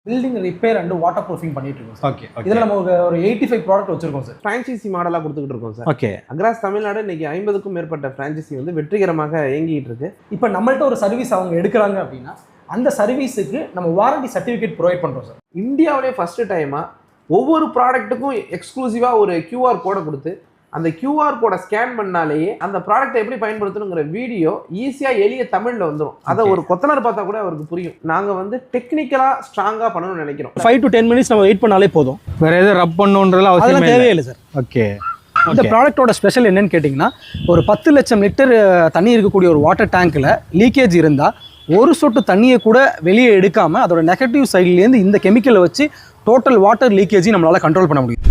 Building repair and water proofing பண்ணிட்டு இருக்கோம் sir. Okay இதில் நம்ம ஒரு 85 ப்ராடக்ட் வச்சிருக்கோம் சார். ஃப்ரான்ச்சைசி மாடலாக கொடுத்துக்கிட்டு இருக்கோம் சார். ஓகே. அக்ராஸ் தமிழ்நாடு இன்னைக்கு 50க்கும் மேற்பட்ட ஃப்ரான்ச்சைசி வந்து வெற்றிகரமாக இயங்கிட்டு இருக்கு. இப்போ நம்மள்ட்ட ஒரு சர்வீஸ் அவங்க எடுக்கிறாங்க அப்படின்னா அந்த சர்வீஸுக்கு நம்ம வாரண்டி சர்டிஃபிகேட் ப்ரொவைட் பண்ணுறோம் சார். இந்தியாவிலே ஃபர்ஸ்ட் டைமாக ஒவ்வொரு ப்ராடக்ட்டுக்கும் எக்ஸ்க்ளூசிவாக ஒரு QR கோடை கொடுத்து அந்த QR கோடை ஸ்கேன் பண்ணாலேயே அந்த ப்ராடக்ட்டை எப்படி பயன்படுத்தணுங்கிற வீடியோ ஈஸியாக எளிய தமிழில் வந்துடும். அதை ஒரு கொத்தனார் பார்த்தா கூட அவருக்கு புரியும். நாங்கள் வந்து டெக்னிக்கலாக ஸ்ட்ராங்காக பண்ணணும்னு நினைக்கிறோம். 5 to 10 minutes நம்ம வெயிட் பண்ணாலே போதும். வேற எதுவும் ரப் பண்ணணுன்றதுல அவசியம் தேவையில்லை சார். ஓகே. இந்த ப்ராடக்ட்டோட ஸ்பெஷல் என்னன்னு கேட்டிங்கன்னா, ஒரு 10 லட்சம் லிட்டர் தண்ணி இருக்கக்கூடிய ஒரு வாட்டர் டேங்க்கில் லீக்கேஜ் இருந்தால் ஒரு சொட்டு தண்ணியை கூட வெளியே எடுக்காமல் அதோட நெகட்டிவ் சைட்லேருந்து இந்த கெமிக்கலை வச்சு டோட்டல் வாட்டர் லீக்கேஜையும் நம்மளால் கண்ட்ரோல் பண்ண முடியும்.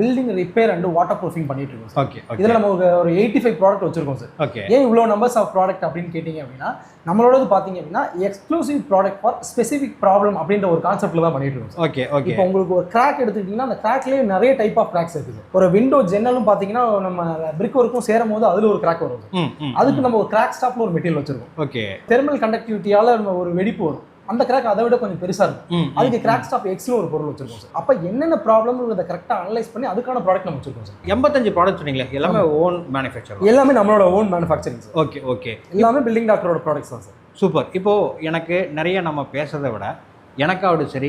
Building repair and water proofing பண்ணிட்டு இருக்கோம் சார். ஓகே. இதில் நம்ம ஒரு 85 ப்ராடக்ட் வச்சிருக்கோம் சார். ஓகே. ஏன் இவ்வளோ நம்பர்ஸ் ஆஃப் ப்ராடக்ட் அப்படின்னு கேட்டிங்க அப்படின்னா, நம்மளோடது பார்த்தீங்க அப்படின்னா exclusive product for specific problem அப்படின்ற ஒரு கான்செப்ட்ல தான் பண்ணிட்டு இருக்கோம். ஓகே. ஓகே. இப்போ உங்களுக்கு ஒரு கிராக் எடுத்துக்கிட்டிங்கன்னா அந்த கிராக்லேயே நிறைய டைப் ஆஃப் கிராக்ஸ் இருக்குது. ஒரு விண்டோ ஜன்னலும் பார்த்தீங்கன்னா நம்ம பிரிக் ஒர்க்கும் சேரும் போது அதில் ஒரு கிராக் வரும். அதுக்கு நம்ம ஒரு கிராக் ஸ்டாப்னு ஒரு மெட்டீரியல் வச்சிருக்கோம். ஓகே. தெர்மல் கண்டக்டிவிட்டியால நம்ம ஒரு வெடிப்பு வரும். அந்த கிராக் அதை விட கொஞ்சம் பெருசாக இருக்கும். அதுக்கு கிராக் ஸ்டாப் எக்ஸ்னு ஒரு பொருள் வச்சிருக்கோம் சார். அப்போ என்னென்ன ப்ராப்ளம்ன்றதை கரெக்டாக அனலைஸ் பண்ணி அதுக்கான ப்ராடக்ட் நம்ம வச்சிருக்கோம் சார். 85 ப்ராடக்ட் சொன்னீங்களே, எல்லாமே ஓன் மேனுஃபேக்சர்? எல்லாமே நம்மளோட own manufacturing sir. Okay. Okay. எல்லாமே பில்டிங் டாக்டரோட ப்ராடக்ட்ஸ் தான் சார். சூப்பர். இப்போது எனக்கு நிறைய நம்ம பேசுறதை விட எனக்காவது சரி,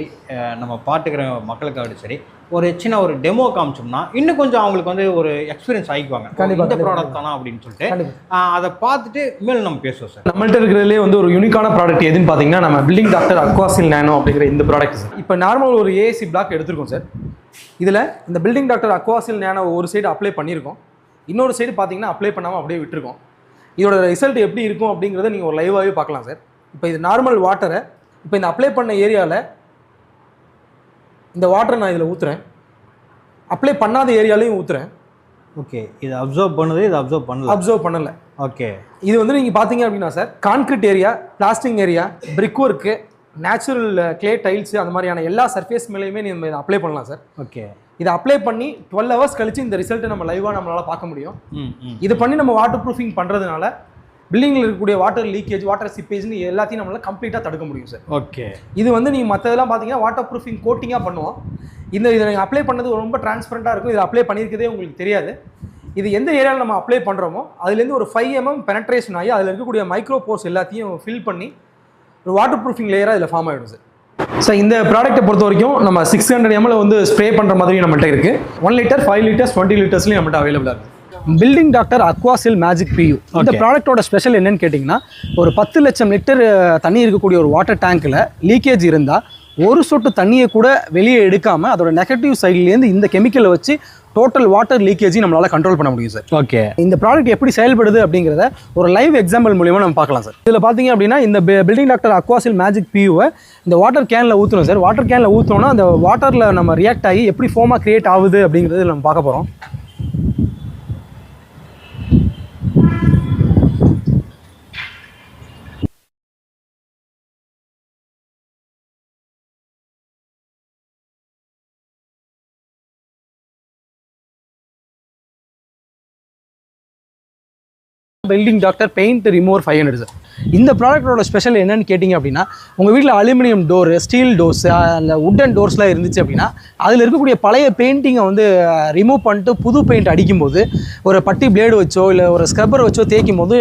நம்ம பார்த்துக்கிற மக்களுக்காவது சரி, ஒரு சின்ன ஒரு டெமோ காமிச்சோம்னா இன்னும் கொஞ்சம் அவங்களுக்கு வந்து ஒரு எக்ஸ்பீரியன்ஸ் ஆகிக்குவாங்க. இந்த ப்ராடக்ட் தானா அப்படின்னு சொல்லிட்டு அதை பார்த்துட்டு மேலும் நம்ம பேசுவோம் சார். நம்மள்ட்ட இருக்கிறதுலே வந்து ஒரு யூனிக்கான ப்ராடக்ட் எதுன்னு பார்த்தீங்கன்னா, நம்ம பில்டிங் டாக்டர் அக்வாசில் நானோ அப்படிங்கிற இந்த ப்ராடக்ட் சார். இப்போ நார்மல் ஒரு ஏசி பிளாக் எடுத்திருக்கோம் சார். இதில் இந்த பில்டிங் டாக்டர் அக்வாசில் நானோ ஒரு சைடு அப்ளை பண்ணியிருக்கோம், இன்னொரு சைடு பார்த்தீங்கன்னா அப்ளை பண்ணாமல் அப்படியே விட்டுருக்கோம். இதோட ரிசல்ட் எப்படி இருக்கும் அப்படிங்கிறத நீங்கள் ஒரு லைவாகவே பார்க்கலாம் சார். இப்போ இது நார்மல் வாட்டரை இப்போ இந்த அப்ளை பண்ண ஏரியாவில் இந்த வாட்டரை நான் இதில் ஊற்றுறேன், அப்ளை பண்ணாத ஏரியாலையும் ஊற்றுறேன். ஓகே. இது அப்சர்வ் பண்ணுது, இது அப்சர்வ் பண்ணலை. ஓகே. இது வந்து நீங்கள் பார்த்தீங்க அப்படின்னா sir, concrete area, plastic area, brick work, natural clay tiles, அந்த மாதிரியான எல்லா சர்ஃபேஸ் மேலேயுமே நம்ம இதை அப்ளை பண்ணலாம் சார். ஓகே. இதை அப்ளை பண்ணி 12 hours கழிச்சு இந்த ரிசல்ட்டை நம்ம லைவாக நம்மளால் பார்க்க முடியும். இது பண்ணி நம்ம வாட்டர் ப்ரூஃபிங் பண்ணுறதுனால பில்டிங்கில் இருக்கக்கூடிய வாட்டர் லீக்கேஜ், வாட்டர் சிப்பேஜ்னு எல்லாத்தையும் நம்மளால் கம்ப்ளீட்டாக தடுக்க முடியும் சார். ஓகே. இது வந்து நீங்கள் மற்றதெல்லாம் பார்த்தீங்கன்னா வாட்டர் ப்ரூஃபிங் கோட்டிங்காக பண்ணுவோம். இதை நீங்கள் அப்ளை பண்ணது ரொம்ப டிரான்ஸ்பரண்ட்டாக இருக்கும். இதை அப்ளை பண்ணியிருக்கதே உங்களுக்கு தெரியாது. இது எந்த ஏரியாவில் நம்ம அப்ளை பண்ணுறோமோ அதுலேருந்து ஒரு 5 mm பெனட்ரேஷன் ஆகி அதில் இருக்கக்கூடிய மைக்ரோ போர்ஸ் எல்லாத்தையும் ஃபில் பண்ணி ஒரு வாட்டர் ப்ரூஃபிங் லேயராக இதில் ஃபார்ம் ஆகிடும் சார். ஸோ இந்த ப்ராடக்ட்டை பொறுத்த வரைக்கும் நம்ம 600 ml வந்து ஸ்ப்ரே பண்ணுற மாதிரி நம்மள்ட்ட இருக்குது. 1 liter, 5 liters, 20 litersலையும் நம்மள்ட்ட அவைலபிளாக இருக்குது. Building doctor Aquasil magic PU. இந்த ப்ராடக்ட்டோட ஸ்பெஷல் என்னன்னு கேட்டிங்கன்னா, ஒரு 10 லட்சம் லிட்டர் தண்ணி இருக்கக்கூடிய ஒரு வாட்டர் டேங்க்கில் லீக்கேஜ் இருந்தால் ஒரு சொட்டு தண்ணியை கூட வெளியே எடுக்காமல் அதோட நெகட்டிவ் சைட்லேருந்து இந்த கெமிக்கலை வச்சு டோட்டல் வாட்டர் லீக்கேஜையும் நம்மளால் கண்ட்ரோல் பண்ண முடியும் சார். ஓகே. இந்த ப்ராடக்ட் எப்படி செயல்படுது அப்படிங்கிறத ஒரு லைவ் எக்ஸாம்பிள் மூலியமாக நம்ம பார்க்கலாம் சார். இதில் பார்த்தீங்க அப்படின்னா இந்த பில்டிங் டாக்டர் அக்வாசில் மேஜிக் PUவை இந்த வாட்டர் கேனில் ஊற்றணும் சார். வாட்டர் கேனில் ஊற்றோன்னா அந்த வாட்டரில் நம்ம ரியாக்ட் ஆகி எப்படி ஃபோமாக கிரியேட் ஆகுது அப்படிங்கிறது நம்ம பார்க்க போகிறோம். Building doctor paint remover 500 sir. இந்த ப்ராடக்ட்டோட ஸ்பெஷல் என்னன்னு கேட்டிங்க அப்படின்னா, உங்கள் வீட்டில் அலுமினியம் டோரு, ஸ்டீல் டோர்ஸ், அந்த உட்டன் டோர்ஸ்லாம் இருந்துச்சு அப்படின்னா அதில் இருக்கக்கூடிய பழைய பெயிண்டிங்கை வந்து ரிமூவ் பண்ணிட்டு புது பெயிண்ட் அடிக்கும்போது ஒரு பட்டி பிளேடு வச்சோ இல்லை ஒரு ஸ்க்ரப்பர் வச்சோ தேய்க்கும் போது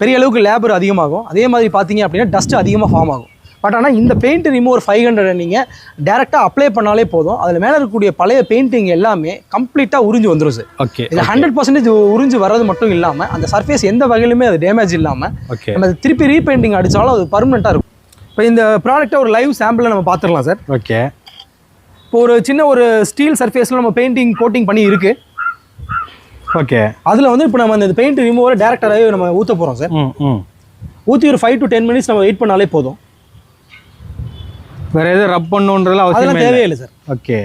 பெரிய அளவுக்கு லேபர் அதிகமாகும். அதே மாதிரி பார்த்தீங்க அப்படின்னா டஸ்ட்டு அதிகமாக ஃபார்ம் ஆகும். பட் ஆனால் இந்த பெயிண்ட் ரிமூவர் 500 நீங்கள் டேரெக்டாக அப்ளை பண்ணாலே போதும். அதில் மேலே இருக்கக்கூடிய பழைய பெயிண்டிங் எல்லாமே கம்ப்ளீட்டாக உறிஞ்சு வந்துடும் சார். ஓகே. இது 100% உறிஞ்சு வர்றது மட்டும் இல்லாமல் அந்த சர்ஃபேஸ் எந்த வகையிலுமே அது டேமேஜ் இல்லாமல் நம்ம திருப்பி ரீபெயிண்டிங் அடித்தாலும் அது பர்மனெண்ட்டாக இருக்கும். இப்போ இந்த ப்ராடக்ட்டை ஒரு லைவ் சாம்பிளில் நம்ம பார்த்துடலாம் சார். ஓகே. இப்போ ஒரு சின்ன ஒரு ஸ்டீல் சர்ஃபேஸில் நம்ம பெயிண்டிங் கோட்டிங் பண்ணி இருக்குது. ஓகே. அதில் வந்து இப்போ நம்ம அந்த பெயிண்ட் ரிமூவரை டேரக்டாகவே நம்ம ஊற்ற போகிறோம் சார். ஊற்றி ஒரு 5 to 10 minutes நம்ம வெயிட் பண்ணாலே போதும். வேற எதுவும் ரப் பண்ணணுன்றதுல அவசியம் தேவையில்லை சார். ஓகே.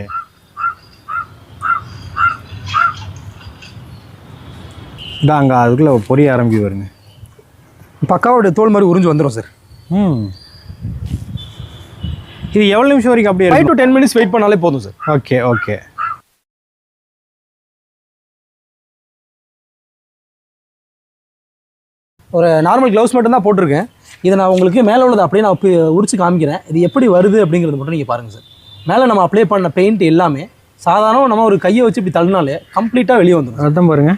இதாங்க அதுக்குள்ள பொரிய ஆரம்பிக்க வருங்க. பக்காவோட தோல் மாதிரி உறிஞ்சு வந்துடும் சார். இது எவ்வளோ நிமிஷம் வரைக்கும் அப்படியே 5 to 10 minutes வெயிட் பண்ணாலே போதும் சார். ஓகே. ஓகே. ஒரு நார்மல் க்ளவுஸ் மட்டும் தான் போட்டிருக்கேன். இதை நான் உங்களுக்கு மேலே உள்ளது அப்படியே நான் உரிச்சு காமிக்கிறேன். இது எப்படி வருது அப்படிங்கிறது மட்டும் நீங்கள் பாருங்கள் சார். மேலே நம்ம அப்ளை பண்ண பெயிண்ட் எல்லாமே சாதாரண நம்ம ஒரு கையை வச்சு இப்படி தள்ளினாலே கம்ப்ளீட்டாக வெளியே வந்துடும். அதான் பாருங்க,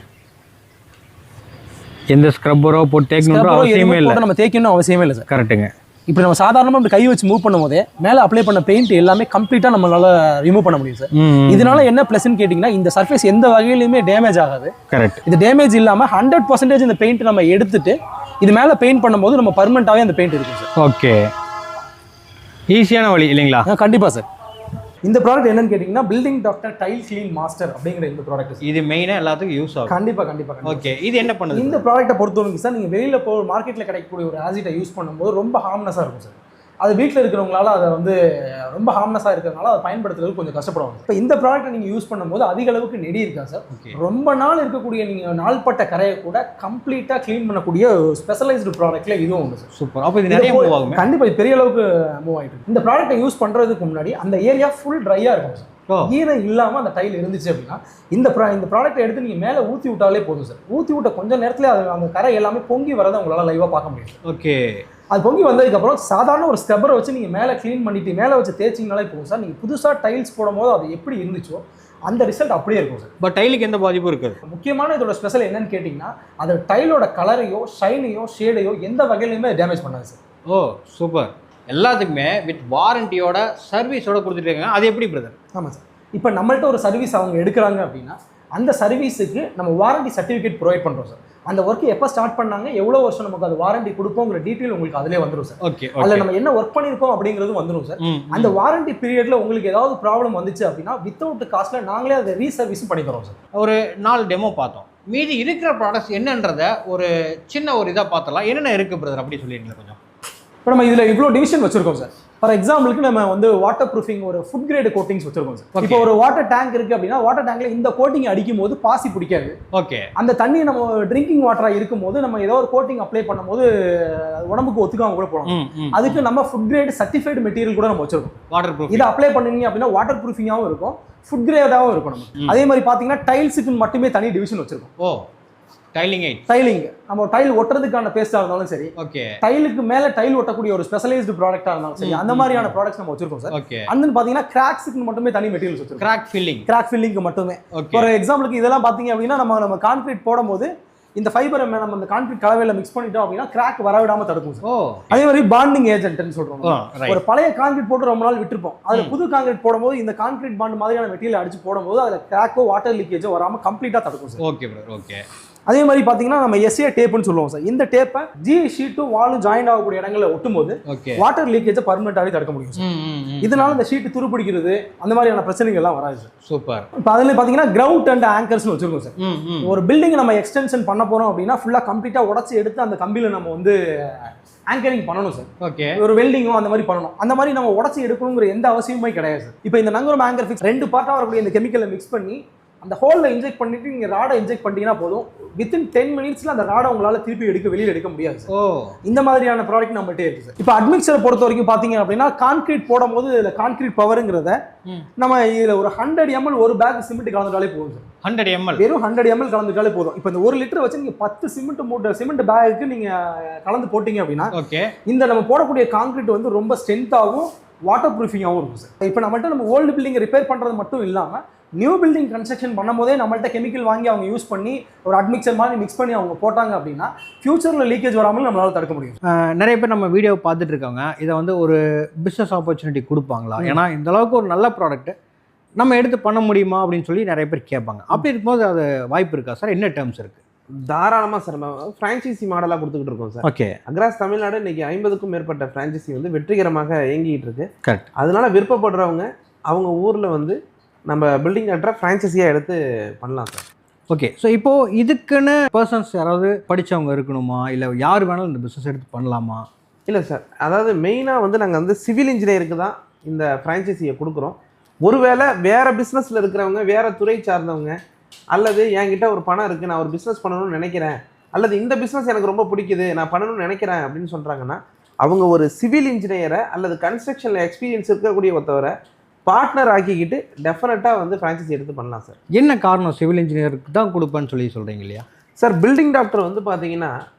எந்த ஸ்க்ரப்பரோ போட்டு தேய்க்கணும் அவசியமே இல்லை. நம்ம தேய்க்கணும் அவசியமே இல்லை சார். கரெக்டுங்க. இப்போ நம்ம சாதாரணமாக இப்படி கை வச்சு மூவ் பண்ணும் போதே மேலே அப்ளை பண்ண பெயிண்ட் எல்லாமே கம்ப்ளீட்டாக நம்மளால ரிமூவ் பண்ண முடியும் சார். இதனால என்ன ப்ளஸ்ன்னு கேட்டிங்கன்னா, இந்த சர்ஃபேஸ் எந்த வகையிலுமே டேமேஜ் ஆகாது. கரெக்ட். இது டேமேஜ் இல்லாமல் 100% இந்த பெயிண்ட் நம்ம எடுத்துட்டு இது மேலே பெயிண்ட் பண்ணும்போது நம்ம பர்மனெண்ட்டாகவே அந்த பெயிண்ட் இருக்கும் சார். ஓகே, ஈஸியான வழி இல்லைங்களா? கண்டிப்பாக சார். இந்த ப்ராடக்ட் என்னன்னு கேட்டிங்கன்னா, building doctor tile clean master அப்படிங்கிற இந்த ப்ராடக்ட். இது மெயினாக எல்லாத்துக்கும் யூஸ் ஆகும். கண்டிப்பாக. ஓகே, இது என்ன பண்ணுது? இந்த ப்ராடக்ட்டை பொறுத்தவரைக்கும் சார், நீங்கள் வெளியில் மார்க்கெட்டில் கிடைக்கக்கூடிய ஒரு ஆசிட்டை யூஸ் பண்ணும்போது ரொம்ப ஹார்ம்னஸாக இருக்கும் சார். அது வீட்டில் இருக்கிறவங்களால அதை வந்து ரொம்ப ஹார்ம்னஸாக இருக்கிறதுனால அதை பயன்படுத்துறதுக்கு கொஞ்சம் கஷ்டப்படுவாங்க. இப்போ இந்த ப்ராடக்ட்டை நீங்கள் யூஸ் பண்ணும்போது அதிக அளவுக்கு நெடி இருக்கா சார். ரொம்ப நாள் இருக்கக்கூடிய நீங்கள் நாள்பட்ட கரையை கூட கம்ப்ளீட்டாக க்ளீன் பண்ணக்கூடிய ஸ்பெஷலைஸ்டு ப்ராடக்ட்ல இதுவும் உண்டு சார். சூப்பர். அப்போ இது நிறைய மூவ் ஆகும். கண்டிப்பாக இது பெரிய அளவுக்கு மூவ் ஆகிட்டு. இந்த ப்ராடக்ட்டை யூஸ் பண்ணுறதுக்கு முன்னாடி அந்த ஏரியா ஃபுல் ட்ரையாக இருக்கும் சார். ஈரம் இல்லாமல் அந்த டைல் இருந்துச்சு அப்படின்னா இந்த ப்ராடக்ட்டை எடுத்து நீங்கள் மேலே ஊற்றி விட்டாலே போதும் சார். ஊற்றி விட்ட கொஞ்சம் நேரத்தில் அது அந்த கரை எல்லாமே பொங்கி வரதை உங்களால் லைவாக பார்க்க முடியும். ஓகே, அது பொங்கி வந்ததுக்கப்புறம் சாதாரண ஒரு ஸ்க்ரப்பரை வச்சு நீங்கள் மேலே க்ளீன் பண்ணிட்டு மேலே வச்சு தேய்ச்சிங்கனாலே போகும் சார். நீங்கள் புதுசாக டைல்ஸ் போடும்போது அது எப்படி இருந்துச்சோ அந்த ரிசல்ட் அப்படியே இருக்கும் சார். பட் டைலுக்கு எந்த பாதிப்பும் இருக்காது. முக்கியமான இதோட ஸ்பெஷல் என்னன்னு கேட்டிங்கன்னா, அது டைலோட கலரையோ ஷைனையோ ஷேடையோ எந்த வகையிலுமே டேமேஜ் பண்ணாது சார். ஓ சூப்பர். எல்லாத்துக்குமே வித் வாரண்டியோட சர்வீஸோட கொடுத்துருக்காங்க. அது எப்படி பிரதர்? ஆமாம் சார். இப்போ நம்மள்ட்ட ஒரு சர்வீஸ் அவங்க எடுக்கிறாங்க அப்படின்னா அந்த சர்வீஸுக்கு நம்ம வாரண்டி சர்டிஃபிகேட் ப்ரொவைட் பண்ணுறோம் சார். அந்த ஒர்க் எப்போ ஸ்டார்ட் பண்ணாங்க, எவ்வளோ வருஷம் நமக்கு அது வாரண்டி கொடுப்போங்கிற டீட்டெயில் உங்களுக்கு அதிலே வந்துடும் சார். ஓகே, அதில் நம்ம என்ன ஒர்க் பண்ணியிருக்கோம் அப்படிங்கிறது வந்துடும் சார். அந்த வாரண்டி பீரியடில் உங்களுக்கு ஏதாவது ப்ராப்ளம் வந்துச்சு அப்படின்னா வித்தவுட் காஸ்ட்டில் நாங்களே அதை ரீசர்வீஸும் பண்ணி தரோம் சார். ஒரு 4 டெமோ பார்த்தோம். மீதி இருக்கிற ப்ராடக்ட்ஸ் என்னன்றத ஒரு சின்ன ஒரு இதாக பார்த்தலாம். என்னென்ன இருக்குது பிரதர் அப்படி சொல்லிடுங்களேன் கொஞ்சம். இப்போ நம்ம இதில் இவ்வளோ டிவிஷன் வச்சுருக்கோம் சார். ஃபார் எக்ஸாம்பிளுக்கு நம்ம வந்து வாட்டர் ப்ரூஃபிங் ஒரு ஃபுட் கிரேட் கோட்டிங்ஸ் வச்சிருக்கோம் சார். இப்போ ஒரு வாட்டர் டேங்க் இருக்கு அப்படின்னா வாட்டர் டேங்க்ல இந்த கோட்டிங் அடிக்கும் போது பாசி பிடிக்காது. ஓகே, அந்த தண்ணி நம்ம ட்ரிங்கிங் வாட்டரா இருக்கும் போது நம்ம ஏதோ ஒரு கோட்டிங் அப்ளை பண்ணும்போது உடம்புக்கு ஒத்துக்காம கூட போகலாம். அதுக்கு நம்ம ஃபுட் கிரேட் சர்டிஃபைடு மெட்டீரியல் கூட நம்ம வச்சிருக்கோம். வாட்டர் ப்ரூஃப் இதை அப்ளை பண்ணீங்க அப்படின்னா வாட்டர் ப்ரூஃபிங்காகவும் இருக்கும், ஃபுட் கிரேடாகவும் இருக்கும். நம்ம அதே மாதிரி பார்த்தீங்கன்னா டைல்ஸுக்கு மட்டுமே தனி டிவிஷன் வச்சிருக்கோம். ஓ டைலிங் நம்ம டைல் ஒட்டுறதுக்கான பேஸ்டா இருந்தாலும் சரி, ஓகே, டைலுக்கு மேல டைல் ஒட்டக்கூடிய ஒரு ஸ்பெஷலைஸ்டு ப்ராடக்ட்டா இருந்தாலும் சரி, அந்த மாதிரியான ப்ராடக்ட்ஸ் நம்ம வச்சிருக்கோம் சார். ஓகே, அண்ட் பாத்தீங்கன்னா கிராக்ஸ்க்கு மட்டுமே தனி மெட்டீரியல்ஸ் வச்சிருக்கோம். கிராக் ஃபில்லிங்க்கு மட்டுமே. ஃபார் எக்ஸாம்பிளுக்கு இதெல்லாம் பாத்தீங்க அப்படின்னா நம்ம கான்கிரீட் போடும்போது இந்த ஃபைபரை நம்ம அந்த கான்கிரீட் கலவையில மிக்ஸ் பண்ணிட்டோம் அப்படின்னா கிராக் வரவிடாம தடுக்கும் சார். அதே மாதிரி பாண்டிங் ஏஜென்ட்னு சொல்றோம். ஒரு பழைய கான்கிரீட் போட்டு ரொம்ப நாள் விட்டுருப்போம், அதுல புது கான்கிரீட் போடும்போது இந்த கான்கிரீட் பாண்ட் மாதிரியான மெட்டீரியல் அடிச்சு போடும்போது அதுல கிராக்கோ வாட்டர் லீக்கேஜோ வராம கம்ப்ளீட்டா தடுக்கும் சார். Okay brother. ஓகே, அதே மாதிரி பார்த்தீங்கன்னா நம்ம எஸ்ஏ டேப்னு சொல்லுவோம் சார். இந்த டேப்பை ஷீட்டும் வாலும் ஜாயின் ஆகக்கூடிய இடங்களில் ஒட்டும் போது வாட்டர் லீக்கேஜை பர்மனெண்ட்டாகவே தடுக்க முடியும் சார். இதனால இந்த ஷீட்டு துருப்பிடிக்கிறது அந்த மாதிரியான பிரச்சனைகள் எல்லாம் வராது சார். சூப்பர். இப்போ அதில் பார்த்தீங்கன்னா கிரவுண்ட் அண்ட் ஆங்கர்ஸ்னு வச்சிருக்கோம் சார். ஒரு பில்டிங் நம்ம எக்ஸ்டென்ஷன் பண்ண போறோம் அப்படின்னா ஃபுல்லாக கம்ப்ளீட்டாக உடச்சி எடுத்து அந்த கம்பியில் நம்ம வந்து ஆங்கரிங் பண்ணணும் சார். ஓகே, ஒரு வெல்டிங்கும் அந்த மாதிரி பண்ணணும். அந்த மாதிரி நம்ம உடச்சி எடுக்கணுங்கிற எந்த அவசியமே கிடையாது சார். இப்போ இந்த நங்கரம் ஆங்கர் ஃபிக்ஸ் 2 பார்ட்டாக வரக்கூடிய இந்த கெமிக்கலை மிக்ஸ் பண்ணி அந்த ஹோலில் இன்ஜெக்ட் பண்ணிட்டு நீங்கள் ராடை இன்ஜெக்ட் பண்ணிட்டீங்கன்னா போதும், வித்தின் 10 மினிட்ஸில் அந்த ராடை உங்களால் திருப்பி வெளியில் எடுக்க முடியாது சார். இந்த மாதிரியான ப்ராடக்ட் நம்மகிட்டே இருக்கு சார். இப்போ அட்மிக்சரை பொறுத்த வரைக்கும் பார்த்தீங்க அப்படின்னா கான்கிரீட் போடும் போது இதில் கான்கிரீட் பவருங்கிறத நம்ம இதில் ஒரு 100 ml ஒரு பேக் சிமெண்ட் கலந்துட்டாலே போதும் சார். 100 ml வெறும் 100 ml கலந்துட்டாலே போதும். இப்போ இந்த 1 லிட்டர் வச்சு நீங்கள் 10 சிமெண்ட் பேக்கு நீங்கள் கலந்து போட்டீங்க அப்படின்னா இந்த நம்ம போடக்கூடிய கான்கிரீட் வந்து ரொம்ப ஸ்ட்ரென்த்தாகவும் வாட்டர் ப்ரூஃபிங்காகவும் இருக்கும் சார். இப்போ நம்ம ஓல்டு பில்டிங் ரிப்பேர் பண்ணுறது மட்டும் இல்லாமல் நியூ பில்டிங் கன்ஸ்ட்ரக்ஷன் பண்ணும் போதே நம்மள்ட்ட கெமிக்கல் வாங்கி அவங்க யூஸ் பண்ணி ஒரு அட்மிக்சர் மாதிரி மிக்ஸ் பண்ணி அவங்க போட்டாங்க அப்படின்னா ஃபியூச்சரில் லீக்கேஜ் வராமல் நம்மளால தடுக்க முடியும். நிறைய பேர் நம்ம வீடியோ பார்த்துட்டு இருக்காங்க, இதை வந்து ஒரு பிஸ்னஸ் ஆப்பர்ச்சுனிட்டி கொடுப்பாங்களா? ஏன்னா இந்த அளவுக்கு ஒரு நல்ல ப்ராடக்ட் நம்ம எடுத்து பண்ண முடியுமா அப்படின்னு சொல்லி நிறைய பேர் கேட்பாங்க. அப்படி இருக்கும்போது அது வாய்ப்பு இருக்கா சார்? என்ன டேர்ம்ஸ் இருக்குது? தாராளமாக சார். நம்ம ஃப்ரான்ச்சைசி மாடலாக கொடுத்துக்கிட்டு இருக்கோம் சார். ஓகே, அக்ராஸ் தமிழ்நாடு இன்னைக்கு 50க்கும் மேற்பட்ட ஃப்ரான்ச்சைசி வந்து வெற்றிகரமாக இயங்கிட்டு இருக்கு. கரெக்ட். அதனால விருப்பப்படுறவங்க அவங்க ஊரில் வந்து நம்ம பில்டிங் கட்டுற ஃப்ரான்ச்சைஸியாக எடுத்து பண்ணலாம் சார். ஓகே, ஸோ இப்போது இதுக்குன்னு பர்சன்ஸ் யாராவது படித்தவங்க இருக்கணுமா, இல்லை யார் வேணாலும் இந்த பிஸ்னஸ் எடுத்து பண்ணலாமா? இல்லை சார், அதாவது மெயினாக வந்து நாங்கள் வந்து சிவில் இன்ஜினியருக்கு தான் இந்த ஃப்ரான்ச்சைஸியை கொடுக்குறோம். ஒருவேளை வேறு பிஸ்னஸில் இருக்கிறவங்க, வேறு துறை சார்ந்தவங்க, அல்லது என்கிட்ட ஒரு பணம் இருக்குது, நான் ஒரு பிஸ்னஸ் பண்ணணும்னு நினைக்கிறேன், அல்லது இந்த பிஸ்னஸ் எனக்கு ரொம்ப பிடிக்குது, நான் பண்ணணும்னு நினைக்கிறேன் அப்படின்னு சொல்கிறாங்கன்னா அவங்க ஒரு சிவில் இன்ஜினியரை அல்லது கன்ஸ்ட்ரக்ஷனில் எக்ஸ்பீரியன்ஸ் இருக்கக்கூடிய ஒருத்தவரை பார்ட்னர் ஆக்கிக்கிட்டு டெஃபினட்டாக வந்து ஃப்ரான்ச்சைஸி எடுத்து பண்ணலாம் சார். என்ன காரணம் சிவில் இன்ஜினியருக்கு தான் கொடுப்பேன்னு சொல்லி சொல்கிறீங்க இல்லையா சார்? பில்டிங் டாக்டர் வந்து பார்த்தீங்கன்னா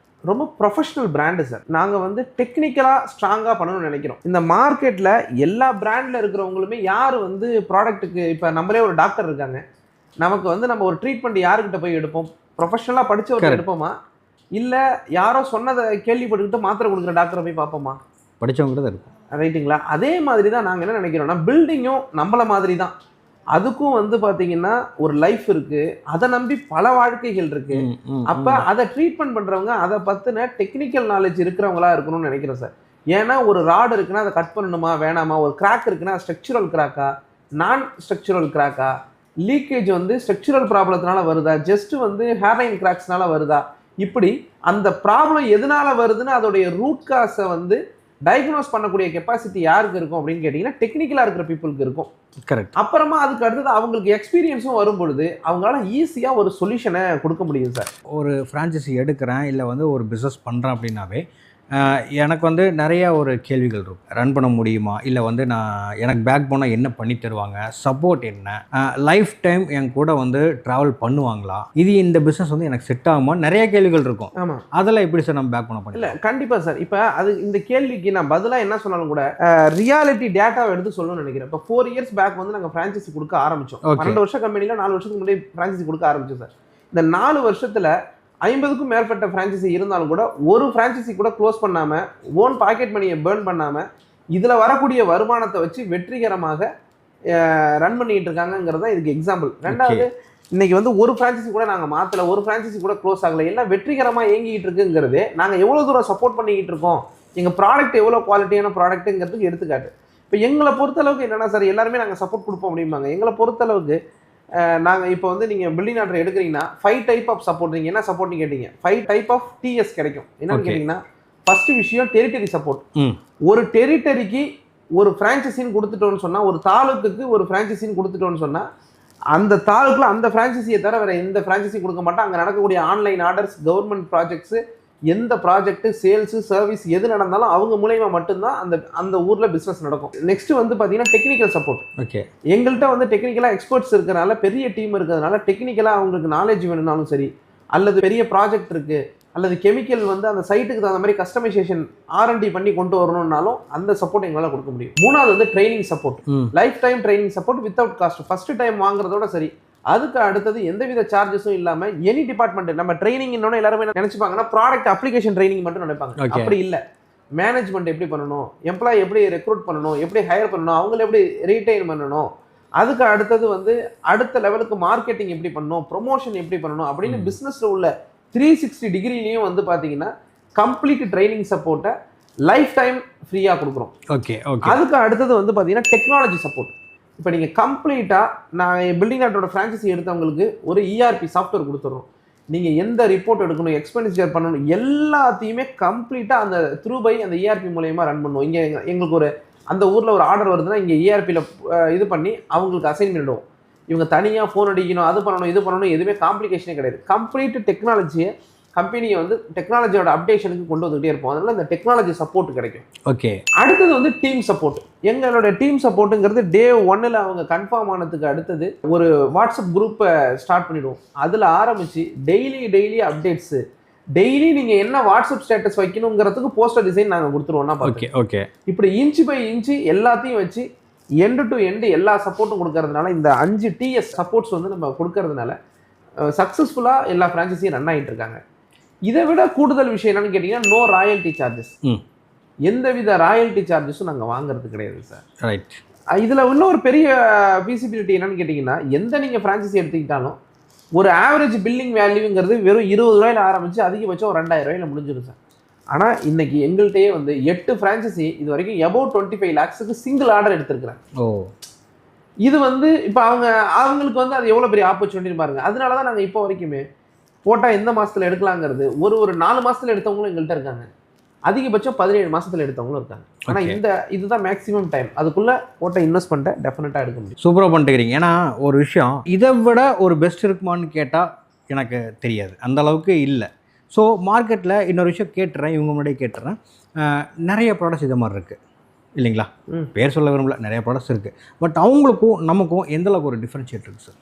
ரொம்ப ப்ரொஃபஷனல் பிராண்டு சார். நாங்கள் வந்து டெக்னிக்கலாக ஸ்ட்ராங்காக பண்ணணும்னு நினைக்கிறோம். இந்த மார்க்கெட்டில் எல்லா பிராண்டில் இருக்கிறவங்களுமே யார் வந்து ப்ராடக்ட்டுக்கு, இப்போ நம்மளே ஒரு டாக்டர் இருக்காங்க, நமக்கு வந்து நம்ம ஒரு ட்ரீட்மெண்ட் யாருக்கிட்ட போய் எடுப்போம்? ப்ரொஃபஷனலாக படித்தவர்கள் எடுப்போமா, இல்லை யாரோ சொன்னதை கேள்விப்பட்டுக்கிட்டு மாத்திரை கொடுக்குற டாக்டரை போய் பார்ப்போமா? படித்தவங்க தான் இருக்கும். ரைட்டுங்களா? அதே மாதிரி தான் நாங்கள் என்ன நினைக்கிறோம்னா, பில்டிங்கும் நம்மள மாதிரி தான், அதுக்கும் வந்து பார்த்தீங்கன்னா ஒரு லைஃப் இருக்குது, அதை நம்பி பல வாழ்க்கைகள் இருக்குது. அப்போ அதை ட்ரீட்மெண்ட் பண்ணுறவங்க அதை பற்றின டெக்னிக்கல் நாலேஜ் இருக்கிறவங்களா இருக்கணும்னு நினைக்கிறோம் சார். ஏன்னா ஒரு ராடு இருக்குன்னா அதை கட் பண்ணணுமா வேணாமா, ஒரு கிராக் இருக்குன்னா ஸ்ட்ரக்சுரல் கிராக்கா, நான் ஸ்ட்ரக்சுரல் கிராக்கா, லீக்கேஜ் வந்து ஸ்ட்ரக்சுரல் ப்ராப்ளத்தினால வருதா, ஜஸ்ட் வந்து ஹேர்லைன் கிராக்ஸ்னால வருதா, இப்படி அந்த ப்ராப்ளம் எதனால வருதுன்னு அதோடைய ரூட் காஸை வந்து டயக்னோஸ் பண்ணக்கூடிய கெப்பாசிட்டி யாருக்கு இருக்கும் அப்படின்னு கேட்டிங்கன்னா டெக்னிக்கலாக இருக்கிற பீப்புளுக்கு இருக்கும். கரெக்ட். அப்புறமா அதுக்கு அடுத்தது அவங்களுக்கு எக்ஸ்பீரியன்ஸும் வரும் பொழுது அவங்களால ஈஸியாக ஒரு சொல்யூஷனை கொடுக்க முடியும் சார். ஒரு ஃப்ரான்ச்சைசி எடுக்கிறேன் இல்லை வந்து ஒரு பிஸ்னஸ் பண்ணுறேன் அப்படின்னாவே எனக்கு வந்து நிறைய ஒரு கேள்விகள் இருக்கும். ரன் பண்ண முடியுமா, இல்லை வந்து எனக்கு பேக் போனால் என்ன பண்ணி தருவாங்க, சப்போர்ட் என்ன, லைஃப் டைம் என் கூட வந்து ட்ராவல் பண்ணுவாங்களா, இது இந்த பிஸ்னஸ் வந்து எனக்கு செட் ஆகுமா, நிறைய கேள்விகள் இருக்கும். ஆமாம், அதெல்லாம் எப்படி சார் நம்ம பேக் பண்ண இல்லை கண்டிப்பாக சார். இப்போ அது இந்த கேள்விக்கு நான் பதிலாக என்ன சொன்னாலும் கூட ரியாலிட்டி டேட்டாவை எடுத்து சொல்லணும்னு நினைக்கிறேன். இப்போ 4 years பேக் வந்து நாங்கள் ஃப்ரான்ச்சைசி கொடுக்க ஆரம்பித்தோம். 12 வருஷம் கம்பெனியில் 4 வருஷத்துக்கு முன்னாடி ஃப்ரான்ச்சைசி கொடுக்க ஆரம்பித்தோம் சார். இந்த 4 வருஷத்தில் 50க்கும் மேற்பட்ட ஃப்ரான்ச்சைசி இருந்தாலும் கூட ஒரு ஃப்ரான்ச்சைசி கூட க்ளோஸ் பண்ணாமல், ஓன் பாக்கெட் மணியை பேர்ன் பண்ணாமல், இதில் வரக்கூடிய வருமானத்தை வச்சு வெற்றிகரமாக ரன் பண்ணிட்டு இருக்காங்கிறது தான் இதுக்கு எக்ஸாம்பிள். ரெண்டாவது, இன்னைக்கு வந்து ஒரு ஃப்ரான்ச்சைசி கூட நாங்கள் மாற்றலை, ஒரு ஃப்ரான்ச்சைசி கூட க்ளோஸ் ஆகலை, எல்லாம் வெற்றிகரமாக இயங்கிட்டு இருக்குங்கிறது நாங்கள் எவ்வளோ தூரம் சப்போர்ட் பண்ணிக்கிட்டு இருக்கோம், எங்கள் ப்ராடக்ட் எவ்வளோ குவாலிட்டியான ப்ராடக்ட்டுங்கிறதுக்கு எடுத்துக்காட்டு. இப்போ எங்களை பொறுத்தளவுக்கு என்னென்னா சார், எல்லாருமே நாங்கள் சப்போர்ட் கொடுப்போம் அப்படிம்பாங்க. எங்களை பொறுத்தளவுக்கு நாங்கள் இப்போ வந்து நீங்கள் பில்டிங் ஆர்டர் எடுக்கிறீங்கன்னா 5 டைப் ஆஃப் சப்போர்ட். நீங்கள் என்ன சப்போர்ட்னு கேட்டீங்க, 5 டைப் ஆஃப் டிஎஸ் கிடைக்கும். என்னன்னு கேட்டிங்கன்னா, ஃபர்ஸ்ட் விஷயம் டெரிட்டரி சப்போர்ட். ஒரு டெரிட்டரிக்கு ஒரு ஃப்ரான்ச்சைசின்னு கொடுத்துட்டோன்னு சொன்னால், ஒரு தாலுக்குக்கு ஒரு ஃப்ரான்ச்சைசின்னு கொடுத்துட்டோன்னு சொன்னால், அந்த தாலுக்கில் அந்த ஃப்ரான்ச்சைசியை தவிர வேறு எந்த ஃப்ரான்ச்சைசி கொடுக்க மாட்டோம். அங்கே நடக்கக்கூடிய ஆன்லைன் ஆர்டர்ஸ், கவர்மெண்ட் ப்ராஜெக்ட்ஸு, எந்த ப்ராஜெக்ட், சேல்ஸு, சர்வீஸ் எது நடந்தாலும் அவங்க மூலயமா மட்டும்தான் அந்த ஊரில் பிஸ்னஸ் நடக்கும். நெக்ஸ்ட் வந்து பார்த்தீங்கன்னா டெக்னிக்கல் சப்போர்ட். ஓகே, எங்கள்கிட்ட வந்து டெக்னிக்கலாக எக்ஸ்பர்ட்ஸ் இருக்கிறனால, பெரிய டீம் இருக்கிறதுனால, டெக்னிக்கலாக அவங்களுக்கு நாலேஜ் வேணும்னாலும் சரி, அல்லது பெரிய ப்ராஜெக்ட் இருக்குது, அல்லது கெமிக்கல் வந்து அந்த சைட்டுக்கு தகுந்த மாதிரி கஸ்டமைசேஷன் R&D பண்ணி கொண்டு வரணும்னாலும் அந்த சப்போர்ட் எங்களால் கொடுக்க முடியும். மூணாவது வந்து training support, life time training support without cost. First time வாங்குறதோட சரி, அதுக்கு அடுத்தது எந்தவித சார்ஜஸும் இல்லாமல் எனி டிபார்ட்மெண்ட். நம்ம ட்ரைனிங் இன்னொன்று எல்லாருமே நினைச்சுப்பாங்கன்னா ப்ராடக்ட் அப்ளிகேஷன் ட்ரைனிங் மட்டும் நினைப்பாங்க. அப்படி இல்லை. மேனேஜ்மெண்ட் எப்படி பண்ணணும், எம்ப்ளாயி எப்படி ரெக்ரூட் பண்ணணும், எப்படி ஹையர் பண்ணணும், அவங்கள எப்படி ரீட்டைன் பண்ணணும், அதுக்கு அடுத்தது வந்து அடுத்த லெவலுக்கு மார்க்கெட்டிங் எப்படி பண்ணணும், ப்ரொமோஷன் எப்படி பண்ணணும் அப்படின்னு பிஸ்னஸில் உள்ள 360 டிகிரிலையும் வந்து பார்த்தீங்கன்னா கம்ப்ளீட் ட்ரைனிங் சப்போர்ட்டை லைஃப் டைம் ஃப்ரீயாக கொடுக்குறோம். Okay okay. அதுக்கு அடுத்தது வந்து பார்த்தீங்கன்னா டெக்னாலஜி சப்போர்ட். இப்போ நீங்கள் கம்ப்ளீட்டாக நான் பில்டிங் ஆர்டரோட ஃப்ரான்ச்சைசி எடுத்தவங்களுக்கு ஒரு ERP சாஃப்ட்வேர் கொடுத்துட்றோம். நீங்கள் எந்த ரிப்போர்ட் எடுக்கணும், எக்ஸ்பெண்டிச்சர் பண்ணணும், எல்லாத்தையுமே கம்ப்ளீட்டாக அந்த த்ரூ அந்த ERP மூலயமா ரன் பண்ணுவோம். இங்கே எங்களுக்கு ஒரு அந்த ஊரில் ஒரு ஆர்டர் வருதுன்னா இங்கே ERPயில் இது பண்ணி அவங்களுக்கு அசைன் பண்ணிவிடுவோம். இவங்க தனியாக ஃபோன் அடிக்கணும், அது பண்ணணும், இது பண்ணணும், எதுவுமே காம்ப்ளிகேஷனே கிடையாது. கம்ப்ளீட் டெக்னாலஜியை கம்பெனியை வந்து டெக்னாலஜியோட அப்டேஷனுக்கு கொண்டு வந்துகிட்டே இருப்போம். அதனால இந்த டெக்னாலஜி சப்போர்ட் கிடைக்கும். ஓகே. அடுத்தது வந்து டீம் சப்போர்ட். எங்களோட டீம் சப்போர்ட்டுங்கிறது டே 1 அவங்க கன்ஃபார்ம் ஆனதுக்கு அடுத்தது ஒரு வாட்ஸ்அப் குரூப்பை ஸ்டார்ட் பண்ணிவிடுவோம். அதில் ஆரம்பித்து டெய்லி அப்டேட்ஸு, டெய்லி நீங்கள் என்ன வாட்ஸ்அப் ஸ்டேட்டஸ் வைக்கணுங்கிறதுக்கு போஸ்டர் டிசைன் நாங்கள் கொடுத்துருவோம்னா. Okay okay. இப்படி இன்ச்சு பை இன்ச்சு எல்லாத்தையும் வச்சு எண்டு டு எண்டு எல்லா சப்போர்ட்டும் கொடுக்கறதுனால, இந்த 5 TS சப்போர்ட்ஸ் வந்து நம்ம கொடுக்கறதுனால சக்ஸஸ்ஃபுல்லாக எல்லா ஃப்ரான்ச்சைஸியும் ரன் ஆகிட்டு இருக்காங்க. இதை விட கூடுதல் விஷயம் என்னன்னு கேட்டிங்கன்னா, நோ ராயல்ட்டி சார்ஜஸ். எந்தவித ராயல்ட்டி சார்ஜஸும் நாங்கள் வாங்குறது கிடையாது சார். ரைட். இதில் இன்னும் ஒரு பெரிய ஃபீசிபிலிட்டி என்னன்னு கேட்டிங்கன்னா, எந்த நீங்கள் ஃப்ரான்ச்சைஸி எடுத்துக்கிட்டாலும் ஒரு ஆவரேஜ் பில்லிங் வேல்யூங்கிறது வெறும் 20 ரூபாயில் ஆரம்பித்து அதிகபட்சம் ஒரு 2000 ரூபாயில் முடிஞ்சிடும் சார். ஆனால் இன்னைக்கு எங்கள்கிட்டயே வந்து 8 ஃப்ரான்ச்சைஸி இது வரைக்கும் above 25 lakhsக்கு சிங்கிள் ஆர்டர் எடுத்துருக்குறாங்க. ஓ, இது வந்து இப்போ அவங்களுக்கு வந்து அது எவ்வளோ பெரிய ஆப்பர்ச்சுனிட்டி பாருங்கள். அதனால தான் நாங்கள் இப்போ வரைக்குமே போட்டால் எந்த மாதத்தில் எடுக்கலாங்கிறது ஒரு 4 மாதத்தில் எடுத்தவங்களும் எங்கள்கிட்ட இருக்காங்க. அதிகபட்சம் 17 மாதத்தில் எடுத்தவங்களும் இருக்காங்க. ஆனால் இதுதான் மேக்ஸிமம் டைம். அதுக்குள்ளே போட்ட இன்வெஸ்ட்மெண்ட்டை டெஃபினட்டாக எடுக்க முடியும். சூப்பராக பண்ணிட்டுக்கிறீங்க. ஏன்னா ஒரு விஷயம், இதை விட ஒரு பெஸ்ட் இருக்குமான்னு கேட்டால் எனக்கு தெரியாது, அந்த அளவுக்கு இல்லை. ஸோ மார்க்கெட்டில் இன்னொரு விஷயம் கேட்டுறேன், இவங்க முன்னாடியே கேட்டுறேன், நிறைய ப்ராடக்ட்ஸ் இதை மாதிரி இருக்குது இல்லைங்களா? பேர் சொல்ல விரும்பல, நிறைய ப்ராடக்ட்ஸ் இருக்குது. பட் அவங்களுக்கும் நமக்கும் எந்தளவுக்கு ஒரு டிஃப்ரென்ஷியேட் இருக்குது சார்?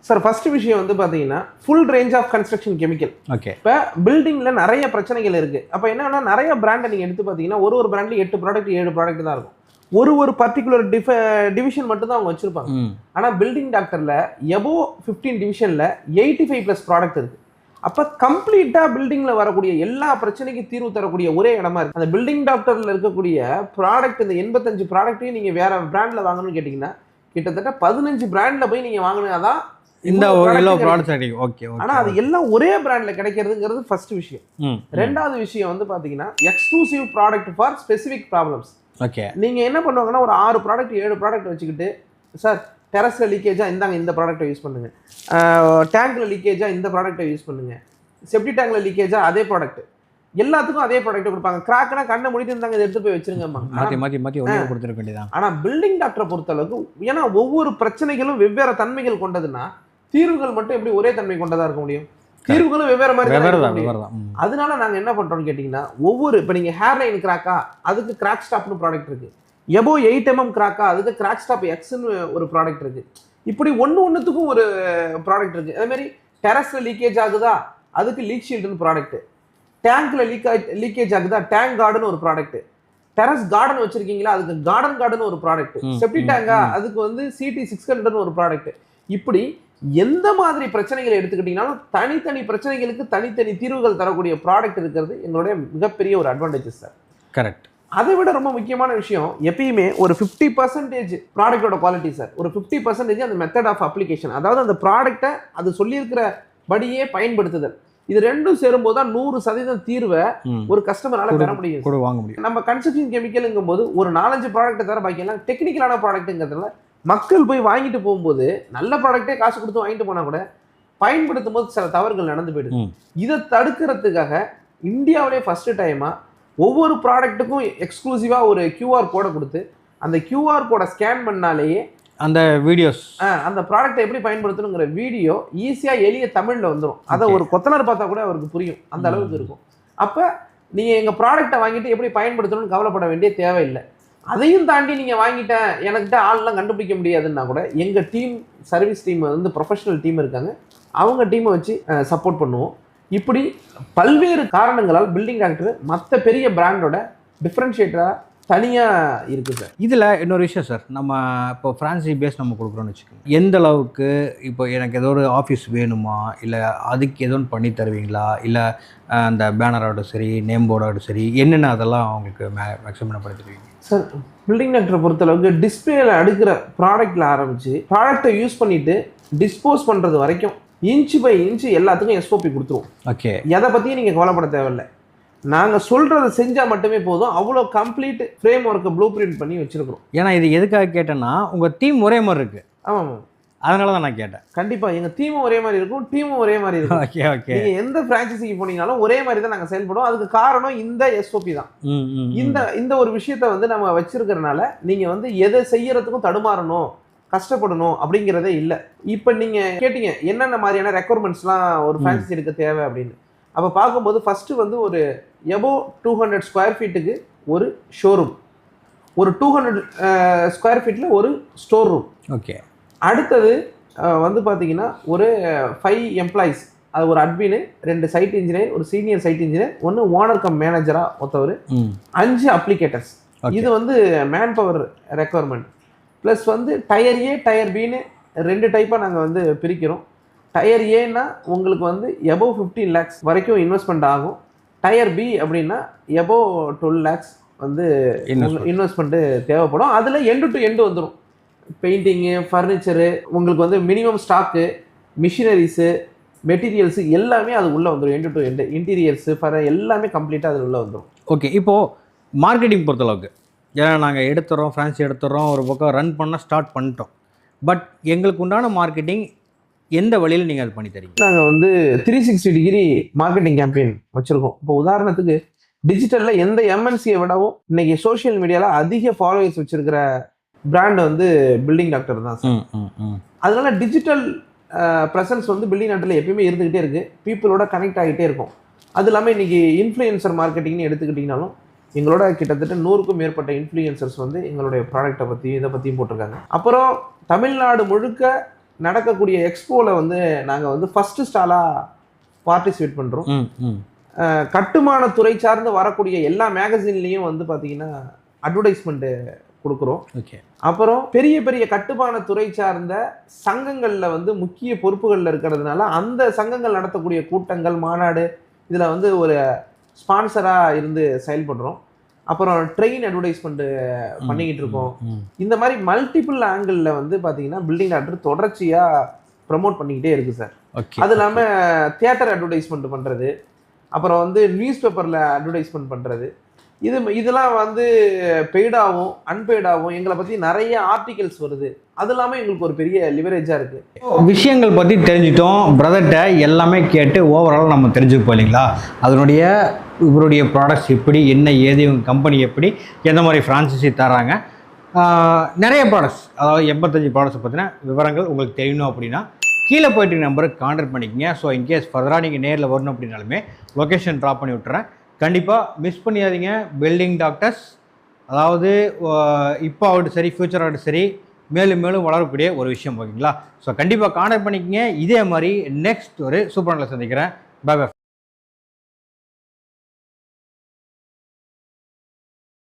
சார் ஃபர்ஸ்ட் விஷயம் வந்து பார்த்தீங்கன்னா full range of construction chemical. Okay. இப்போ பில்டிங்கில் நிறைய பிரச்சனைகள் இருக்குது. அப்போ என்னன்னா நிறைய பிராண்டை நீங்கள் எடுத்து பார்த்தீங்கன்னா ஒரு பிராண்டில் 8 ப்ராடக்ட் 7 ப்ராடக்ட் தான் இருக்கும். ஒரு பர்டிகுலர் டிவிஷன் மட்டும் தான் அவங்க வச்சிருப்பாங்க. ஆனால் பில்டிங் டாக்டரில் எபோவ் 15 டிவிஷனில் 85+ ப்ராடக்ட் இருக்குது. அப்போ கம்ப்ளீட்டாக பில்டிங்கில் வரக்கூடிய எல்லா பிரச்சனைக்கும் தீர்வு தரக்கூடிய ஒரே இடமா இருக்குது. அந்த பில்டிங் டாக்டரில் இருக்கக்கூடிய ப்ராடக்ட் இந்த 85 ப்ராடக்ட்டையும் நீங்கள் வேற பிராண்டில் வாங்கணும்னு கேட்டிங்கன்னா கிட்டத்தட்ட 15 பிராண்டில் போய் நீங்கள் வாங்கினாதான் இந்த எல்லா ப்ராடக்ட்ஸ் கிடைக்கும். ஓகே. ஆனா அது எல்லாம் ஒரே பிராண்ட்ல கிடைக்கிறதுங்கிறது ஃபர்ஸ்ட் விஷயம். ரெண்டாவது விஷயம் வந்து பாத்தீங்கன்னா exclusive product for specific problems. Okay. நீங்க என்ன பண்ணுவாங்கன்னா ஒரு 6 ப்ராடக்ட் 7 ப்ராடக்ட் வச்சுக்கிட்டு சார் டெரஸ்ல லீக்கேஜா இந்தாங்க இந்த ப்ராடக்ட்டை யூஸ் பண்ணுங்க, டேங்க்ல லீக்கேஜா இந்த ப்ராடக்ட்டை யூஸ் பண்ணுங்க, செப்டி டேங்க்ல லீக்கேஜா அதே ப்ராடக்ட், எல்லாத்துக்கும் அதே ப்ராடக்ட் கொடுப்பாங்க. கிராக்னா கண்ணை மூடிட்டு இருந்தாங்க இதை எடுத்து போய் வச்சிருங்க. மாத்தி ஒண்ணே கொடுத்துருக்க வேண்டியதான். ஆனா பில்டிங் டாக்டரை பொறுத்த அளவுக்கு ஏன்னா ஒவ்வொரு பிரச்சனைகளும் வெவ்வேறு தன்மைகள் கொண்டதுன்னா தீர்வுகள் மட்டும் எப்படி ஒரே தன்மை கொண்டதா இருக்க முடியும்? தீர்வுகளும் வெவ்வேறு மாதிரி. அதனால நாங்க என்ன பண்றோம்னு கேட்டீங்கன்னா ஒவ்வொரு இப்ப நீங்க ஹேர் லைன் கிராக்கா அதுக்கு கிராக் ஸ்டாப்னு ப்ராடக்ட் இருக்கு. எபோ 8 mm கிராக்கா அதுக்கு கிராக் ஸ்டாப் எக்ஸ்னு ஒரு ப்ராடக்ட் இருக்கு. இப்படி ஒண்ணுத்துக்கும் ஒரு ப்ராடக்ட் இருக்கு. அதே மாதிரி டெரஸ்ல லீக்கேஜ் ஆகுதா அதுக்கு லீக் ஷீல்டுன்னு ப்ராடக்ட், டேங்க்ல லீக்கேஜ் ஆகுதா டேங்க் கார்டுன்னு ஒரு ப்ராடக்ட், டெரஸ் கார்டன் வச்சிருக்கீங்களா அதுக்கு கார்டன் ஒரு ப்ராடக்ட், செப்டி டேங்கா அதுக்கு வந்து CT 600ன்னு ஒரு ப்ராடக்ட். இப்படி எந்த மாதிரி பிரச்சனைகளை எடுத்துக்கிட்டீங்கன்னாலும் தனித்தனி பிரச்சனைகளுக்கு தனித்தனி தீர்வுகள் தரக்கூடிய ப்ராடக்ட் இருக்கிறது எங்களுடைய மிகப்பெரிய ஒரு அட்வான்டேஜஸ் சார். கரெக்ட். அதை விட ரொம்ப முக்கியமான விஷயம் எப்பயுமே ஒரு 50% ப்ராடக்டோட குவாலிட்டி சார், ஒரு 50% அந்த மெத்தட் ஆஃப் அப்ளிகேஷன், அதாவது அந்த ப்ராடக்டை அது சொல்லியிருக்கிற படியே பயன்படுத்துதல். இது ரெண்டும் சேரும்போது தான் 100% தீர்வை ஒரு கஸ்டமரால பெற முடியும், வாங்க முடியும். நம்ம கன்ஸ்ட்ரக்ஷன் கெமிக்கலுங்கும் போது ஒரு 4-5 ப்ராடக்ட் தர பாக்கி எல்லாம் டெக்னிக்கலான ப்ராடக்ட்டுங்கிறதுல மக்கள் போய் வாங்கிட்டு போகும்போது நல்ல ப்ராடக்டே காசு கொடுத்து வாங்கிட்டு போனா கூட பயன்படுத்தும் போது சில தவறுகள் நடந்து போயிடுது. இதை தடுக்கிறதுக்காக இந்தியாவிலே ஃபர்ஸ்ட் டைமா ஒவ்வொரு ப்ராடக்ட்டுக்கும் எக்ஸ்க்ளூசிவா ஒரு QR கோடை கொடுத்து அந்த QR கோடை ஸ்கேன் பண்ணாலேயே அந்த வீடியோஸ் அந்த ப்ராடக்ட்டை எப்படி பயன்படுத்தணுங்கிற வீடியோ ஈஸியா எளிய தமிழ்ல வந்துடும். அதை ஒரு கொத்தனார் பார்த்தா கூட அவருக்கு புரியும், அந்த அளவுக்கு இருக்கும். அப்ப நீங்க எங்க ப்ராடக்ட்டை வாங்கிட்டு எப்படி பயன்படுத்தணும்னு கவலைப்பட வேண்டிய தேவையில்லை. அதையும் தாண்டி நீங்கள் வாங்கிட்டேன் எனக்கிட்ட ஆள்லாம் கண்டுபிடிக்க முடியாதுன்னா கூட எங்கள் டீம் சர்வீஸ் டீம் வந்து ப்ரொஃபஷனல் டீம் இருக்காங்க, அவங்க டீமை வச்சு சப்போர்ட் பண்ணுவோம். இப்படி பல்வேறு காரணங்களால் பில்டிங் டாக்டர் மற்ற பெரிய பிராண்டோட டிஃப்ரென்ஷியேட்டராக தனியாக இருக்குது சார். இதில் இன்னொரு விஷயம் சார், நம்ம இப்போ ஃப்ரான்சைசி பேஸ் நம்ம கொடுக்குறோன்னு வச்சுக்கோங்க, எந்த அளவுக்கு இப்போ எனக்கு ஏதோ ஒரு ஆஃபீஸ் வேணுமா இல்லை அதுக்கு ஏதோ ஒன்று பண்ணி தருவீங்களா, இல்லை அந்த பேனராகட்டும் சரி நேம் போர்டாகட்டும் சரி என்னென்ன அதெல்லாம் அவங்களுக்கு மேக்ஸிமம் பண்ணி தருவீங்க சார்? பில்டிங் டாக்டரை பொறுத்தளவுக்கு டிஸ்பிளேல அடுக்கிற ப்ராடக்ட்ல ஆரம்பிச்சு ப்ராடக்டை யூஸ் பண்ணிட்டு டிஸ்போஸ் பண்ணுறது வரைக்கும் இன்ச்சு பை இன்ச்சு எல்லாத்துக்கும் SOP கொடுத்துருவோம். ஓகே. எதை பற்றியும் நீங்கள் கவலைப்பட தேவையில்லை, நாங்கள் சொல்கிறத செஞ்சால் மட்டுமே போதும். அவ்வளோ கம்ப்ளீட் ஃப்ரேம் ஒர்க்கை ப்ளூ பிரிண்ட் பண்ணி வச்சுருக்கிறோம். ஏன்னா இது எதுக்காக கேட்டேன்னா உங்கள் டீம் ஒரே மாதிரி இருக்குது. ஆமாம், அதனால தான் நான் கேட்டேன். கண்டிப்பாக எங்கள் டீமும் ஒரே மாதிரி இருக்கும், டீமும் ஒரே மாதிரி இருக்கும். Okay okay. நீங்கள் எந்த ஃப்ரான்ச்சைசிக்கு போனீங்கனாலும் ஒரே மாதிரி தான் நாங்கள் செயல்படுவோம். அதுக்கு காரணம் இந்த SOP தான். இந்த ஒரு விஷயத்த வந்து நம்ம வச்சிருக்கிறதுனால நீங்கள் வந்து எதை செய்யறதுக்கும் தடுமாறணும் கஷ்டப்படணும் அப்படிங்கிறதே இல்லை. இப்போ நீங்கள் கேட்டீங்க என்னென்ன மாதிரியான ரெக்குவயர்மெண்ட்ஸ்லாம் ஒரு ஃப்ரான்ச்சைசி எடுக்க தேவை அப்படின்னு. அப்போ பார்க்கும்போது ஃபஸ்ட்டு வந்து ஒரு எபோவ் 200 ஸ்கொயர் ஃபீட்டுக்கு ஒரு ஷோரூம், ஒரு 200 ஸ்கொயர் ஃபீட்டில் ஒரு ஸ்டோர் ரூம். ஓகே. அடுத்தது வந்து பார்த்தீங்கன்னா ஒரு 5 எம்ப்ளாயிஸ், அது ஒரு அட்மின், 2 சைட் இன்ஜினியர், ஒரு சீனியர் சைட் இன்ஜினியர், ஒன்று ஓனர் கம் மேனேஜராக ஒருத்தவர், 5 அப்ளிகேட்டர்ஸ். இது வந்து மேன் பவர் ரெக்குவயர்மெண்ட். ப்ளஸ் வந்து டயர் A டயர் Bன்னு 2 டைப்பாக நாங்கள் வந்து பிரிக்கிறோம். டயர் ஏன்னா உங்களுக்கு வந்து எபோவ் 15 lakhs வரைக்கும் இன்வெஸ்ட்மெண்ட் ஆகும். டயர் B அப்படின்னா எபோவ் 12 lakhs வந்து இன்வெஸ்ட்மெண்ட்டு தேவைப்படும். அதில் எண்டு டு எண்டு வந்துடும். பெயிண்டிங்கு, ஃபர்னிச்சரு, உங்களுக்கு வந்து மினிமம் ஸ்டாக்கு, மிஷினரிஸு, மெட்டீரியல்ஸு எல்லாமே அது உள்ளே வந்துடும். எண்டு டு எண்டு இன்டீரியர்ஸு எல்லாமே கம்ப்ளீட்டாக அதில் உள்ளே வந்துடும். ஓகே. இப்போது மார்க்கெட்டிங் பொறுத்தளவுக்கு ஏன்னா நாங்கள் எடுத்துகிறோம், ஃப்ரான்ஸ் எடுத்துகிறோம், ஒரு பக்கம் ரன் பண்ண ஸ்டார்ட் பண்ணிட்டோம். பட் எங்களுக்கு உண்டான மார்க்கெட்டிங் எந்த வழியில் நீங்கள் அது பண்ணி தரீங்க? நாங்கள் வந்து 360 டிகிரி மார்க்கெட்டிங் கேம்பெயின் வச்சுருக்கோம். இப்போ உதாரணத்துக்கு டிஜிட்டலில் எந்த MNCயை விடவும் இன்னைக்கு சோஷியல் மீடியாவில் அதிக ஃபாலோவர்ஸ் வச்சுருக்கிற பிராண்ட் வந்து பில்டிங் டாக்டர் தான் சார். அதனால டிஜிட்டல் ப்ரெசன்ஸ் வந்து பில்டிங் டாக்டரில் எப்பயுமே இருந்துக்கிட்டே இருக்குது, பீப்புளோட கனெக்ட் ஆகிட்டே இருக்கும். அது இல்லாமல் இன்றைக்கி இன்ஃப்ளூயன்சர் மார்க்கெட்டிங்னு எடுத்துக்கிட்டிங்கனாலும் எங்களோட கிட்டத்தட்ட 100க்கும் மேற்பட்ட இன்ஃப்ளூயன்சர்ஸ் வந்து எங்களுடைய ப்ராடக்ட்டை பற்றியும் இதை பற்றியும் போட்டிருக்காங்க. அப்புறம் தமிழ்நாடு முழுக்க நடக்கக்கூடிய எக்ஸ்போவில் வந்து நாங்கள் வந்து ஃபஸ்ட்டு ஸ்டாலாக பார்ட்டிசிபேட் பண்ணுறோம். கட்டுமான துறை சார்ந்து வரக்கூடிய எல்லா மேகசின்லேயும் வந்து பார்த்தீங்கன்னா அட்வர்டைஸ்மெண்ட்டு கொடுக்குறோம். ஓகே. அப்புறம் பெரிய பெரிய கட்டுமான துறை சார்ந்த சங்கங்களில் வந்து முக்கிய பொறுப்புகளில் இருக்கிறதுனால அந்த சங்கங்கள் நடத்தக்கூடிய கூட்டங்கள், மாநாடு இதில் வந்து ஒரு ஸ்பான்சராக இருந்து செயல்படுறோம். அப்புறம் ட்ரெயின் அட்வர்டைஸ்மெண்ட்டு பண்ணிக்கிட்டு இருக்கோம். இந்த மாதிரி மல்டிபிள் ஆங்கிளில் வந்து பார்த்தீங்கன்னா பில்டிங் டாக்டர் தொடர்ச்சியாக ப்ரமோட் பண்ணிக்கிட்டே இருக்குது சார். அது இல்லாமல் தியேட்டர் அட்வர்டைஸ்மெண்ட் பண்ணுறது, அப்புறம் வந்து நியூஸ் பேப்பரில் அட்வர்டைஸ்மெண்ட் பண்ணுறது, இதெல்லாம் வந்து பெய்டாகவும் அன்பெய்டாகவும் எங்களை பற்றி நிறைய ஆர்டிகல்ஸ் வருது. அது இல்லாமல் எங்களுக்கு ஒரு பெரிய லிவரேஜாக இருக்குது. விஷயங்கள் பற்றி தெரிஞ்சிட்டோம். பிரதர்கிட்ட எல்லாமே கேட்டு ஓவரால் நம்ம தெரிஞ்சுப்போம் இல்லைங்களா? அதனுடைய இவருடைய ப்ராடக்ட்ஸ் எப்படி, என்ன ஏது, இவங்க கம்பெனி எப்படி, எந்த மாதிரி ஃப்ரான்ச்சைசி தராங்க, நிறைய ப்ராடக்ட்ஸ், அதாவது 85 ப்ராடக்ட்ஸ் பற்றின விவரங்கள் உங்களுக்கு தெரியணும் அப்படின்னா கீழே போய்ட்டு நம்பருக்கு கான்டாக்ட் பண்ணிக்கங்க. ஸோ இன்கேஸ் ஃபர்தராக நீங்கள் நேரில் வரணும் அப்படின்னாலுமே லொக்கேஷன் ட்ராப் பண்ணி விட்டுறேன். கண்டிப்பாக மிஸ் பண்ணியாதீங்க. பில்டிங் டாக்டர்ஸ் அதாவது இப்போ ஆகட்டும் சரி, ஃப்யூச்சர் ஆகட்டும் சரி, மேலும் மேலும் வளரக்கூடிய ஒரு விஷயம், ஓகேங்களா? ஸோ கண்டிப்பாக கான்டாக்ட் பண்ணிக்கங்க. இதே மாதிரி நெக்ஸ்ட் ஒரு சூப்பர் நல்ல சந்திக்கிறேன். Bye by.